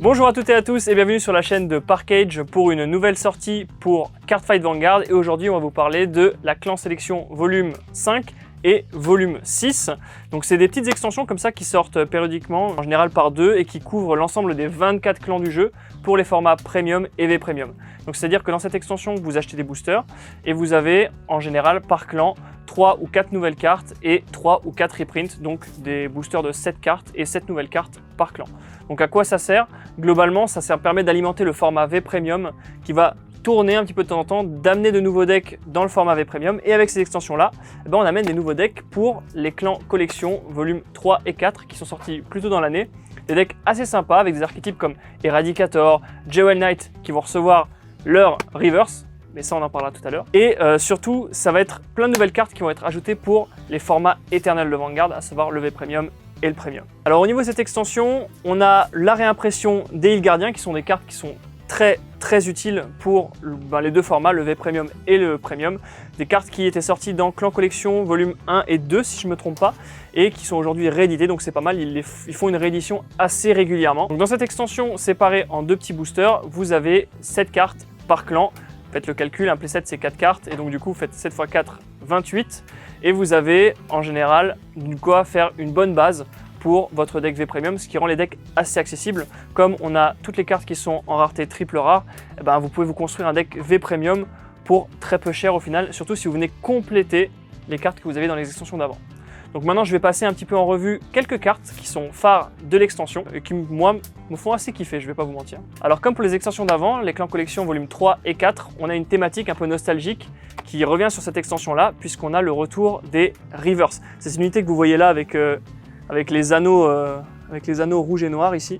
Bonjour à toutes et à tous et bienvenue sur la chaîne de Parkage pour une nouvelle sortie pour Cardfight Vanguard. Et aujourd'hui on va vous parler de la Clan Sélection volume 5 et volume 6. Donc c'est des petites extensions comme ça qui sortent périodiquement, en général par deux, et qui couvrent l'ensemble des 24 clans du jeu pour les formats Premium et V Premium. Donc c'est-à-dire que dans cette extension vous achetez des boosters et vous avez en général par clan 3 ou 4 nouvelles cartes et 3 ou 4 reprints, donc des boosters de 7 cartes et 7 nouvelles cartes par clan. Donc à quoi ça sert? Globalement ça permet d'alimenter le format V Premium qui va tourner un petit peu de temps en temps, d'amener de nouveaux decks dans le format V Premium, et avec ces extensions là, on amène des nouveaux decks pour les clans collection volume 3 et 4 qui sont sortis plus tôt dans l'année. Des decks assez sympas avec des archétypes comme Eradicator, Jewel Knight qui vont recevoir leur reverse, mais ça on en parlera tout à l'heure. Et surtout, ça va être plein de nouvelles cartes qui vont être ajoutées pour les formats éternels de Vanguard, à savoir le V Premium et le Premium. Alors au niveau de cette extension, on a la réimpression des Îles Gardiens qui sont des cartes qui sont très utiles pour les deux formats, le V Premium et le Premium. Des cartes qui étaient sorties dans Clan Collection volume 1 et 2 si je ne me trompe pas, et qui sont aujourd'hui rééditées, donc c'est pas mal, ils font une réédition assez régulièrement. Donc dans cette extension séparée en deux petits boosters, vous avez 7 cartes par clan. Faites le calcul, un playset c'est 4 cartes, et donc du coup faites 7 x 4, 28. Et vous avez en général de quoi faire une bonne base pour votre deck V Premium, ce qui rend les decks assez accessibles. Comme on a toutes les cartes qui sont en rareté triple rare, vous pouvez vous construire un deck V Premium pour très peu cher au final, surtout si vous venez compléter les cartes que vous avez dans les extensions d'avant. Donc maintenant je vais passer un petit peu en revue quelques cartes qui sont phares de l'extension et qui moi me font assez kiffer, je vais pas vous mentir. Alors comme pour les extensions d'avant, les clans collection volume 3 et 4, on a une thématique un peu nostalgique qui revient sur cette extension là, puisqu'on a le retour des Reverse. C'est cette unité que vous voyez là avec les anneaux rouges et noirs ici.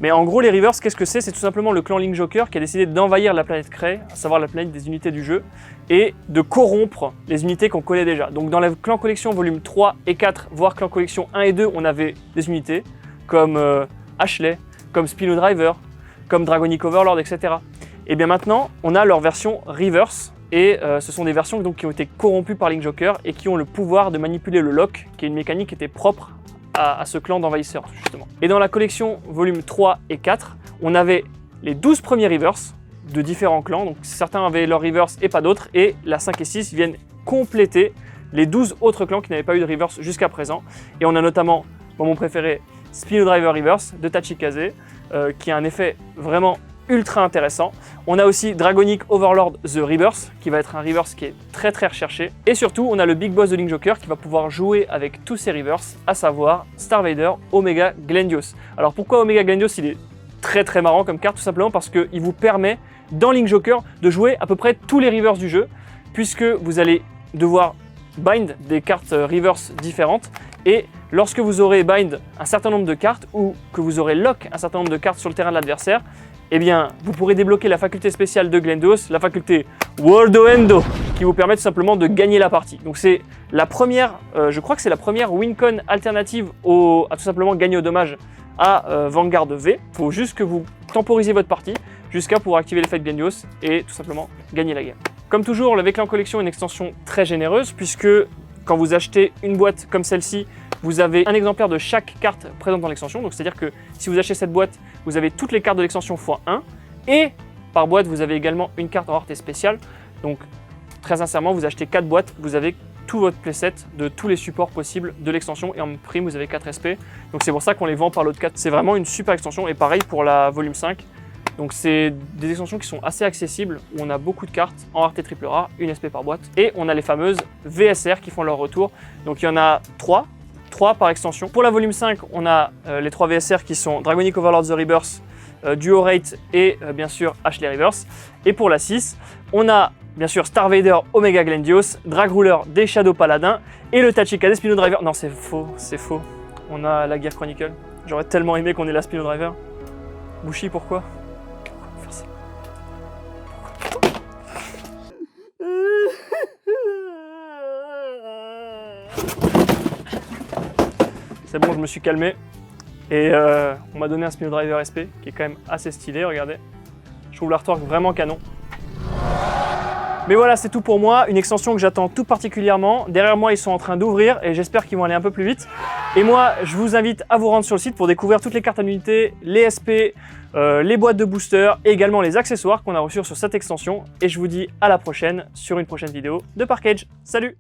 Mais en gros les Reverse, qu'est-ce que c'est? C'est tout simplement le clan Link Joker qui a décidé d'envahir la planète Krei, à savoir la planète des unités du jeu, et de corrompre les unités qu'on connaît déjà. Donc dans le clan collection volume 3 et 4, voire clan collection 1 et 2, on avait des unités comme Ashley, comme Spino Driver, comme Dragonic Overlord, etc. Et bien maintenant, on a leur version Reverse, et ce sont des versions donc, qui ont été corrompues par Link Joker et qui ont le pouvoir de manipuler le lock, qui est une mécanique qui était propre à ce clan d'envahisseurs justement. Et dans la collection volume 3 et 4, on avait les 12 premiers reverse de différents clans, donc certains avaient leur reverse et pas d'autres, et la 5 et 6 viennent compléter les 12 autres clans qui n'avaient pas eu de reverse jusqu'à présent. Et on a notamment, mon préféré, Spino Driver Reverse de Tachikaze, qui a un effet vraiment ultra intéressant. On a aussi Dragonic Overlord The Reverse, qui va être un reverse qui est très recherché. Et surtout, on a le big boss de Link Joker qui va pouvoir jouer avec tous ses reverse, à savoir Star Vader Omega Glendios. Alors pourquoi Omega Glendios? Il est très marrant comme carte, tout simplement parce qu'il vous permet, dans Link Joker, de jouer à peu près tous les reverse du jeu, puisque vous allez devoir bind des cartes reverse différentes, et lorsque vous aurez bind un certain nombre de cartes, ou que vous aurez lock un certain nombre de cartes sur le terrain de l'adversaire, eh bien, vous pourrez débloquer la faculté spéciale de Glendios, la faculté Worldo Endo, qui vous permet tout simplement de gagner la partie. Donc c'est la première, je crois que c'est la première wincon alternative à tout simplement gagner au dommage à Vanguard V. Il faut juste que vous temporisiez votre partie jusqu'à pouvoir activer l'effet de Glendios et tout simplement gagner la game. Comme toujours, le V-Clan Collection est une extension très généreuse, puisque quand vous achetez une boîte comme celle-ci, vous avez un exemplaire de chaque carte présente dans l'extension. Donc c'est-à-dire que si vous achetez cette boîte, vous avez toutes les cartes de l'extension x1. Et par boîte, vous avez également une carte en rareté spéciale. Donc très sincèrement, vous achetez 4 boîtes, vous avez tout votre playset de tous les supports possibles de l'extension. Et en prime, vous avez 4 SP. Donc c'est pour ça qu'on les vend par l'autre 4. C'est vraiment une super extension. Et pareil pour la volume 5. Donc c'est des extensions qui sont assez accessibles, où on a beaucoup de cartes en rareté triple rare, une SP par boîte. Et on a les fameuses VSR qui font leur retour. Donc il y en a 3 par extension. Pour la volume 5, on a les 3 VSR qui sont Dragonic Overlord The Reverse, Duo Rate et bien sûr Ashley Reverse. Et pour la 6, on a bien sûr Star Vader Omega Glendios, Drag Ruler des Shadow Paladins et le Tachikaze Spino Driver. Non, c'est faux, c'est faux. On a la Gear Chronicle. J'aurais tellement aimé qu'on ait la Spino Driver. Bushi, pourquoi? Faire ça. C'est bon, je me suis calmé et on m'a donné un Spino Driver SP qui est quand même assez stylé, regardez. Je trouve l'artwork vraiment canon. Mais voilà, c'est tout pour moi, une extension que j'attends tout particulièrement. Derrière moi, ils sont en train d'ouvrir et j'espère qu'ils vont aller un peu plus vite. Et moi, je vous invite à vous rendre sur le site pour découvrir toutes les cartes à l'unité, les SP, les boîtes de booster et également les accessoires qu'on a reçus sur cette extension. Et je vous dis à la prochaine sur une prochaine vidéo de Parkage. Salut!